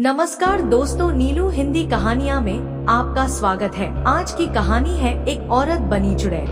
नमस्कार दोस्तों, नीलू हिंदी कहानियाँ में आपका स्वागत है। आज की कहानी है एक औरत बनी चुड़ैल।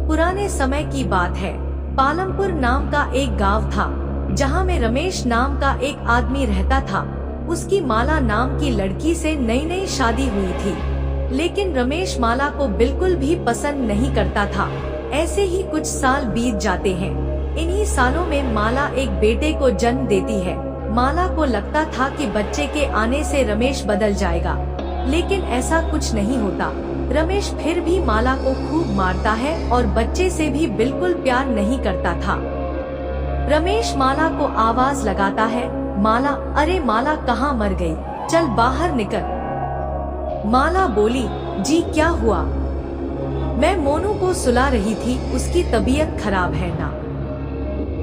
पुराने समय की बात है। पालमपुर नाम का एक गांव था, जहां में रमेश नाम का एक आदमी रहता था। उसकी माला नाम की लड़की से नई नई शादी हुई थी, लेकिन रमेश माला को बिल्कुल भी पसंद नहीं करता था। ऐसे ही कुछ साल बीत जाते हैं। इन्हीं सालों में माला एक बेटे को जन्म देती है। माला को लगता था कि बच्चे के आने से रमेश बदल जाएगा, लेकिन ऐसा कुछ नहीं होता। रमेश फिर भी माला को खूब मारता है और बच्चे से भी बिल्कुल प्यार नहीं करता था। रमेश माला को आवाज लगाता है, माला, अरे माला कहाँ मर गई? चल बाहर निकल। माला बोली, जी क्या हुआ? मैं मोनू को सुला रही थी, उसकी तबीयत खराब है ना।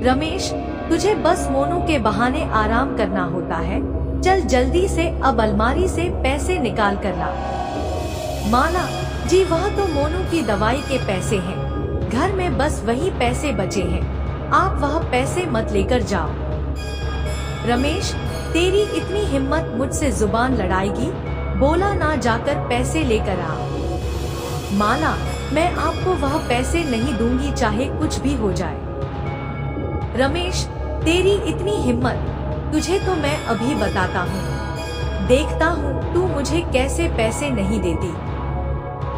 रमेश, तुझे बस मोनू के बहाने आराम करना होता है। चल जल्दी से अब अलमारी से पैसे निकाल कर ला। माला, जी वह तो मोनू की दवाई के पैसे हैं। घर में बस वही पैसे बचे हैं, आप वह पैसे मत लेकर जाओ। रमेश, तेरी इतनी हिम्मत मुझसे जुबान लड़ाएगी? बोला ना जाकर पैसे लेकर आ। माला, मैं आपको वह पैसे नहीं दूंगी, चाहे कुछ भी हो जाए। रमेश, तेरी इतनी हिम्मत, तुझे तो मैं अभी बताता हूँ। देखता हूँ तू मुझे कैसे पैसे नहीं देती।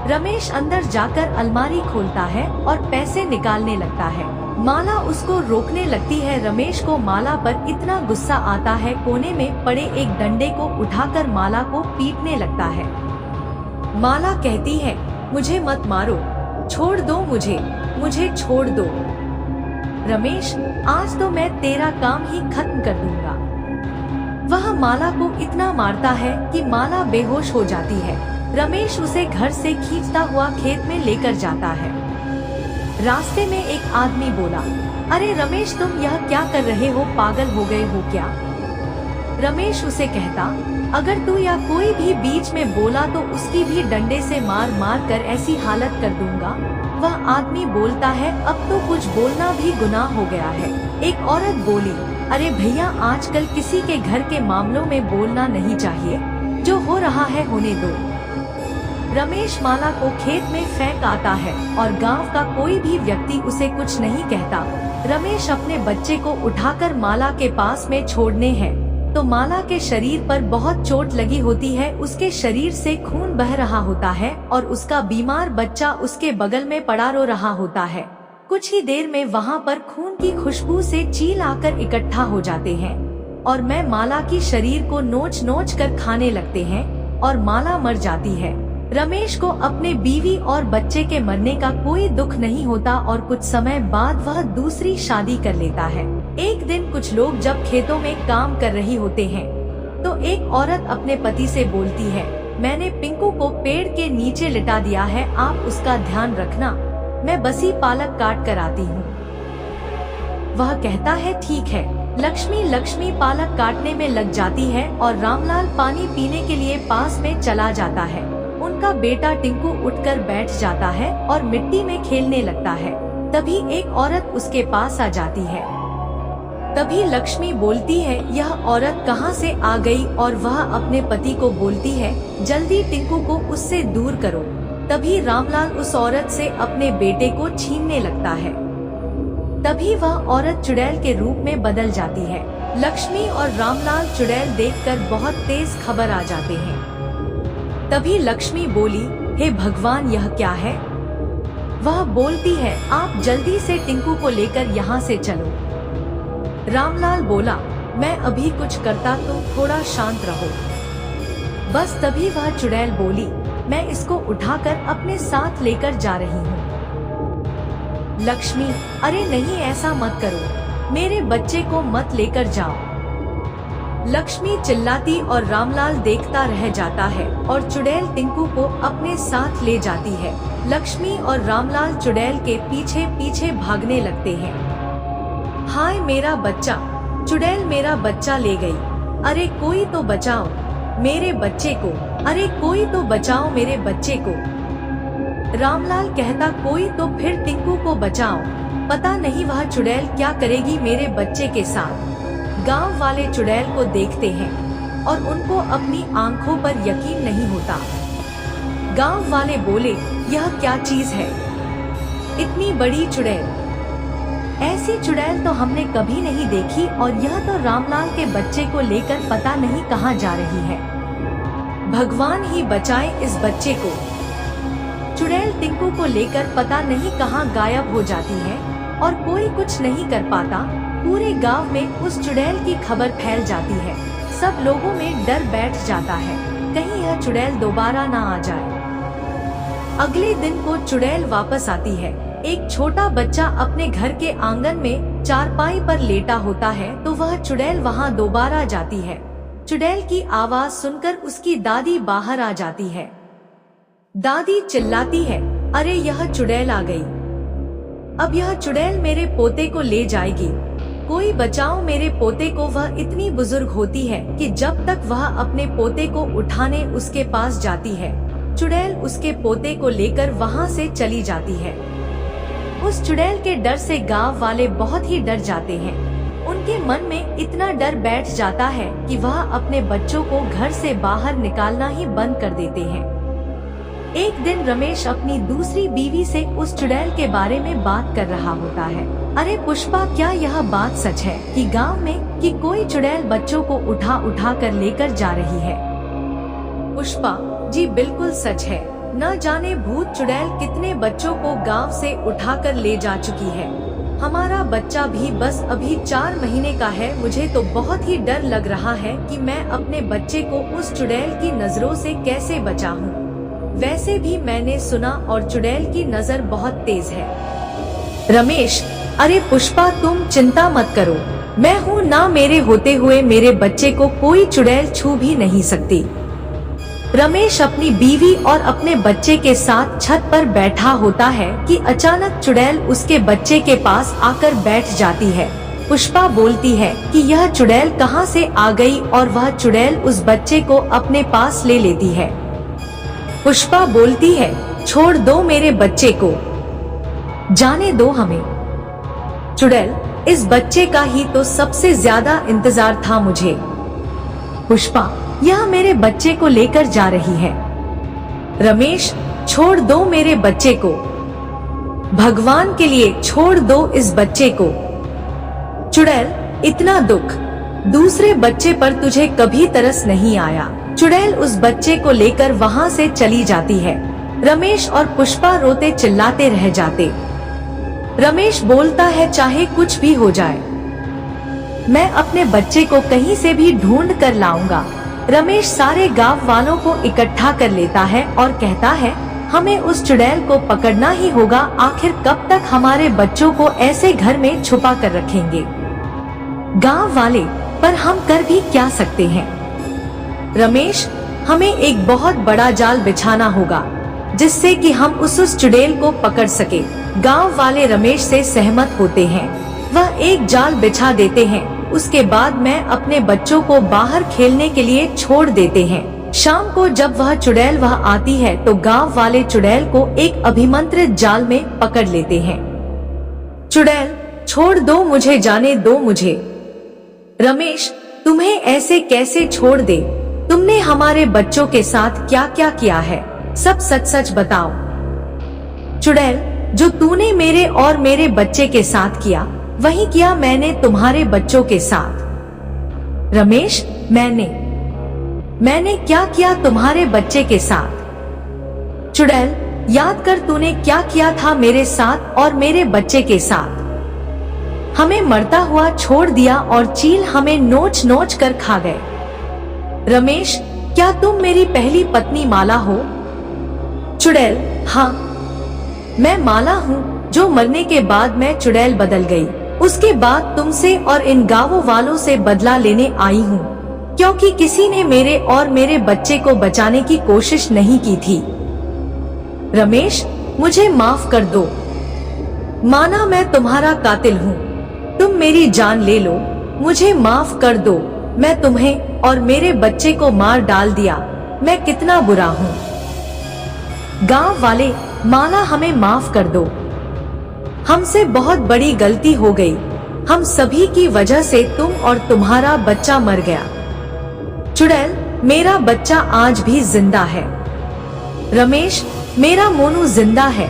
रमेश अंदर जाकर अलमारी खोलता है और पैसे निकालने लगता है। माला उसको रोकने लगती है। रमेश को माला पर इतना गुस्सा आता है, कोने में पड़े एक डंडे को उठाकर माला को पीटने लगता है। माला कहती है, मुझे मत मारो, छोड़ दो मुझे छोड़ दो। रमेश, आज तो मैं तेरा काम ही खत्म कर दूंगा। वह माला को इतना मारता है कि माला बेहोश हो जाती है। रमेश उसे घर से खींचता हुआ खेत में लेकर जाता है। रास्ते में एक आदमी बोला, अरे रमेश, तुम यह क्या कर रहे हो? पागल हो गए हो क्या? रमेश उसे कहता, अगर तू या कोई भी बीच में बोला तो उसकी भी डंडे से मार मार कर ऐसी हालत कर दूंगा। वह आदमी बोलता है, अब तो कुछ बोलना भी गुनाह हो गया है। एक औरत बोली, अरे भैया, आजकल किसी के घर के मामलों में बोलना नहीं चाहिए, जो हो रहा है होने दो। रमेश माला को खेत में फेंक आता है और गांव का कोई भी व्यक्ति उसे कुछ नहीं कहता। रमेश अपने बच्चे को उठाकर माला के पास में छोड़ने हैं तो माला के शरीर पर बहुत चोट लगी होती है। उसके शरीर से खून बह रहा होता है और उसका बीमार बच्चा उसके बगल में पड़ा रो रहा होता है। कुछ ही देर में वहाँ पर खून की खुशबू से चील आकर इकट्ठा हो जाते हैं और मैं माला की शरीर को नोच नोच कर खाने लगते हैं और माला मर जाती है। रमेश को अपने बीवी और बच्चे के मरने का कोई दुख नहीं होता और कुछ समय बाद वह दूसरी शादी कर लेता है। एक दिन कुछ लोग जब खेतों में काम कर रही होते हैं तो एक औरत अपने पति से बोलती है, मैंने पिंकू को पेड़ के नीचे लिटा दिया है, आप उसका ध्यान रखना, मैं बसी पालक काट कर आती हूँ। वह कहता है, ठीक है। लक्ष्मी पालक काटने में लग जाती है और रामलाल पानी पीने के लिए पास में चला जाता है। उनका बेटा टिंकू उठकर बैठ जाता है और मिट्टी में खेलने लगता है। तभी एक औरत उसके पास आ जाती है। तभी लक्ष्मी बोलती है, यह औरत कहाँ से आ गई? और वह अपने पति को बोलती है, जल्दी टिंकू को उससे दूर करो। तभी रामलाल उस औरत से अपने बेटे को छीनने लगता है। तभी वह औरत चुड़ैल के रूप में बदल जाती है। लक्ष्मी और रामलाल चुड़ैल देखकर बहुत तेज खबर आ जाते हैं। तभी लक्ष्मी बोली, हे भगवान, यह क्या है? वह बोलती है, आप जल्दी से टिंकू को लेकर यहाँ से चलो। रामलाल बोला, मैं अभी कुछ करता, तुम थोड़ा शांत रहो। बस तभी वह चुड़ैल बोली, मैं इसको उठाकर अपने साथ लेकर जा रही हूँ। लक्ष्मी, अरे नहीं, ऐसा मत करो, मेरे बच्चे को मत लेकर जाओ। लक्ष्मी चिल्लाती और रामलाल देखता रह जाता है और चुड़ैल टिंकू को अपने साथ ले जाती है। लक्ष्मी और रामलाल चुड़ैल के पीछे पीछे भागने लगते हैं। हाय मेरा बच्चा! चुड़ैल मेरा बच्चा ले गई, अरे कोई तो बचाओ मेरे बच्चे को, अरे कोई तो बचाओ मेरे बच्चे को। रामलाल कहता, कोई तो फिर टिंकू को बचाओ, पता नहीं वह चुड़ैल क्या करेगी मेरे बच्चे के साथ। गांव वाले चुड़ैल को देखते हैं। और उनको अपनी आंखों पर यकीन नहीं होता। गांव वाले बोले, यह क्या चीज है? इतनी बड़ी चुड़ैल, ऐसी चुड़ैल तो हमने कभी नहीं देखी, और यह तो रामलाल के बच्चे को लेकर पता नहीं कहाँ जा रही है। भगवान ही बचाए इस बच्चे को। चुड़ैल टिंकू को लेकर पता नहीं कहाँ गायब हो जाती है और कोई कुछ नहीं कर पाता। पूरे गांव में उस चुड़ैल की खबर फैल जाती है। सब लोगों में डर बैठ जाता है, कहीं यह चुड़ैल दोबारा ना आ जाए। अगले दिन को चुड़ैल वापस आती है। एक छोटा बच्चा अपने घर के आंगन में चारपाई पर लेटा होता है तो वह चुड़ैल वहां दोबारा जाती है। चुड़ैल की आवाज सुनकर उसकी दादी बाहर आ जाती है। दादी चिल्लाती है, अरे यह चुड़ैल आ गई। अब यह चुड़ैल मेरे पोते को ले जाएगी। कोई बचाओ मेरे पोते को। वह इतनी बुजुर्ग होती है कि जब तक वह अपने पोते को उठाने उसके पास जाती है, चुड़ैल उसके पोते को लेकर वहां से चली जाती है। उस चुड़ैल के डर से गांव वाले बहुत ही डर जाते हैं। उनके मन में इतना डर बैठ जाता है कि वह अपने बच्चों को घर से बाहर निकालना ही बंद कर देते हैं। एक दिन रमेश अपनी दूसरी बीवी से उस चुड़ैल के बारे में बात कर रहा होता है। अरे पुष्पा, क्या यह बात सच है कि गांव में कि कोई चुड़ैल बच्चों को उठा उठा कर लेकर जा रही है? पुष्पा, जी बिल्कुल सच है। न जाने भूत चुड़ैल कितने बच्चों को गांव से उठाकर ले जा चुकी है। हमारा बच्चा भी बस अभी 4 महीने का है। मुझे तो बहुत ही डर लग रहा है कि मैं अपने बच्चे को उस चुड़ैल की नजरों से कैसे बचाऊं। वैसे भी मैंने सुना और चुड़ैल की नजर बहुत तेज है। रमेश, अरे पुष्पा तुम चिंता मत करो, मैं हूँ ना, मेरे होते हुए मेरे बच्चे को कोई चुड़ैल छू भी नहीं सकती। रमेश अपनी बीवी और अपने बच्चे के साथ छत पर बैठा होता है कि अचानक चुड़ैल उसके बच्चे के पास आकर बैठ जाती है। पुष्पा बोलती है कि यह चुड़ैल कहाँ से आ गई और वह चुड़ैल उस बच्चे को अपने पास ले लेती है। पुष्पा बोलती है, छोड़ दो मेरे बच्चे को, जाने दो हमें। चुड़ैल, इस बच्चे का ही तो सबसे ज्यादा इंतजार था मुझे। पुष्पा, यह मेरे बच्चे को लेकर जा रही है। रमेश, छोड़ दो मेरे बच्चे को, भगवान के लिए छोड़ दो इस बच्चे को। चुड़ैल, इतना दुख दूसरे बच्चे पर तुझे कभी तरस नहीं आया। चुड़ैल उस बच्चे को लेकर वहां से चली जाती है। रमेश और पुष्पा रोते चिल्लाते रह जाते। रमेश बोलता है, चाहे कुछ भी हो जाए, मैं अपने बच्चे को कहीं से भी ढूंढ कर लाऊंगा। रमेश सारे गांव वालों को इकट्ठा कर लेता है और कहता है, हमें उस चुड़ैल को पकड़ना ही होगा। आखिर कब तक हमारे बच्चों को ऐसे घर में छुपा कर रखेंगे गांव वाले, पर हम कर भी क्या सकते हैं। रमेश, हमें एक बहुत बड़ा जाल बिछाना होगा जिससे कि हम उस चुड़ैल को पकड़ सके। गांव वाले रमेश से सहमत होते हैं। वह एक जाल बिछा देते हैं। उसके बाद मैं अपने बच्चों को बाहर खेलने के लिए छोड़ देते हैं। शाम को जब वह चुड़ैल वहां आती है तो गांव वाले चुड़ैल को एक अभिमंत्रित जाल में पकड़ लेते हैं। चुड़ैल, छोड़ दो मुझे, जाने दो मुझे। रमेश, तुम्हें ऐसे कैसे छोड़ दे? तुमने हमारे बच्चों के साथ क्या क्या किया है, सब सच सच बताओ। चुड़ैल, जो तूने मेरे और मेरे बच्चे के साथ किया वही किया मैंने तुम्हारे बच्चों के साथ। रमेश, मैंने क्या किया तुम्हारे बच्चे के साथ? चुड़ैल, याद कर तूने क्या किया था मेरे साथ और मेरे बच्चे के साथ। हमें मरता हुआ छोड़ दिया और चील हमें नोच नोच कर खा गए। रमेश, क्या तुम मेरी पहली पत्नी माला हो? चुड़ैल, हाँ, मैं माला हूँ, जो मरने के बाद मैं चुड़ैल बदल गई। उसके बाद तुमसे और इन गांवों वालों से बदला लेने आई हूँ, क्योंकि किसी ने मेरे और मेरे बच्चे को बचाने की कोशिश नहीं की थी। रमेश, मुझे माफ कर दो। माना मैं तुम्हारा कातिल हूँ, तुम मेरी जान ले लो, मुझे माफ कर दो। मैं तुम्हें और मेरे बच्चे को मार डाल दिया, मैं कितना बुरा हूँ। गांव वाले, माला हमें माफ कर दो, हमसे बहुत बड़ी गलती हो गई। हम सभी की वजह से तुम और तुम्हारा बच्चा मर गया। चुड़ैल, मेरा बच्चा आज भी जिंदा है। रमेश, मेरा मोनू जिंदा है।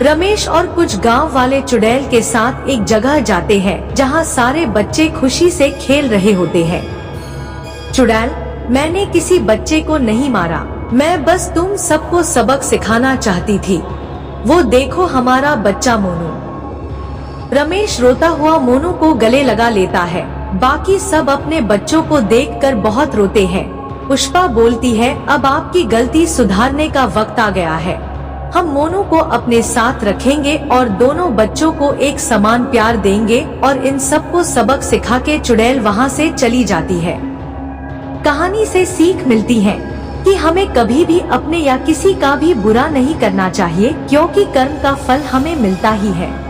रमेश और कुछ गांव वाले चुड़ैल के साथ एक जगह जाते हैं जहां सारे बच्चे खुशी से खेल रहे होते हैं। चुड़ैल, मैंने किसी बच्चे को नहीं मारा, मैं बस तुम सबको सबक सिखाना चाहती थी। वो देखो हमारा बच्चा मोनू। रमेश रोता हुआ मोनू को गले लगा लेता है। बाकी सब अपने बच्चों को देखकर बहुत रोते हैं। पुष्पा बोलती है, अब आपकी गलती सुधारने का वक्त आ गया है। हम मोनू को अपने साथ रखेंगे और दोनों बच्चों को एक समान प्यार देंगे और इन सबको सबक सिखा के चुड़ैल वहाँ से चली जाती है। कहानी से सीख मिलती है कि हमें कभी भी अपने या किसी का भी बुरा नहीं करना चाहिए, क्योंकि कर्म का फल हमें मिलता ही है।